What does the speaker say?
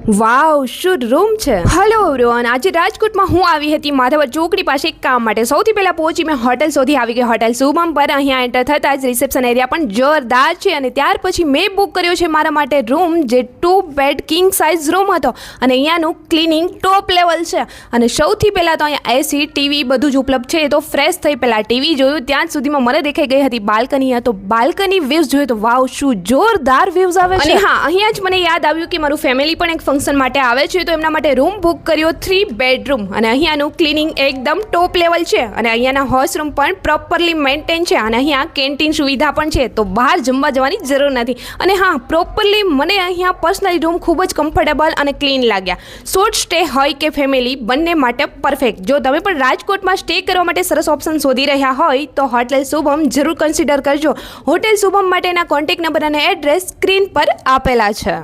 વાવ શું રૂમ છે. Hello everyone, આજે રાજકોટમાં હું આવી હતી માધાવર ચોકડી પાસે એક કામ માટે. સૌથી પહેલા પહોંચી મેં હોટલ શોધી આવી ગઈ હોટલ શુભમ પર. અહીંયા એન્ટર થતાં જ રિસેપ્શન એરિયા પણ જોરદાર છે અને ત્યાર પછી મેં બુક કર્યો છે મારા માટે રૂમ, જે 2 બેડ કિંગ સાઇઝ રૂમ હતો અને અહીંયાનું ક્લિનિંગ ટોપ લેવલ છે. અને સૌથી પહેલાં તો અહીંયા એસી ટીવી બધું જ ઉપલબ્ધ છે. તો ફ્રેશ થઈ પહેલાં ટીવી જોયું, ત્યાં સુધીમાં મને દેખાઈ ગઈ હતી બાલ્કની. તો બાલ્કની વ્યૂઝ જોયું તો વાવ શું જોરદાર વ્યૂઝ આવે છે. અને હા, અહીંયા જ મને યાદ આવ્યું કે મારું ફેમિલી પણ એક ફંક્શન માટે આવે છે, તો એમના માટે રૂમ બુક કર્યો 3 બેડરૂમ. અને અહીંયાનું ક્લિનિંગ એકદમ ટોપ લેવલ છે અને અહીંયાના વોશરૂમ પણ પ્રોપરલી મેન્ટેન છે અને અહીંયા કેન્ટીન સુવિધા પણ છે, તો બહાર જમવા જવાની જરૂર નથી. અને હા, પ્રોપરલી મને અહીંયા પર્સનલી રૂમ ખૂબ જ કમ્ફર્ટેબલ અને ક્લીન લાગ્યા. શોર્ટ સ્ટે હોય કે ફેમિલી, બંને માટે પરફેક્ટ. જો તમે પણ રાજકોટમાં સ્ટે કરવા માટે સરસ ઓપ્શન શોધી રહ્યા હોય તો હોટેલ શુભમ જરૂર કન્સિડર કરજો. હોટેલ શુભમ માટેના કોન્ટેક્ટ નંબર અને એડ્રેસ સ્ક્રીન પર આપેલા છે.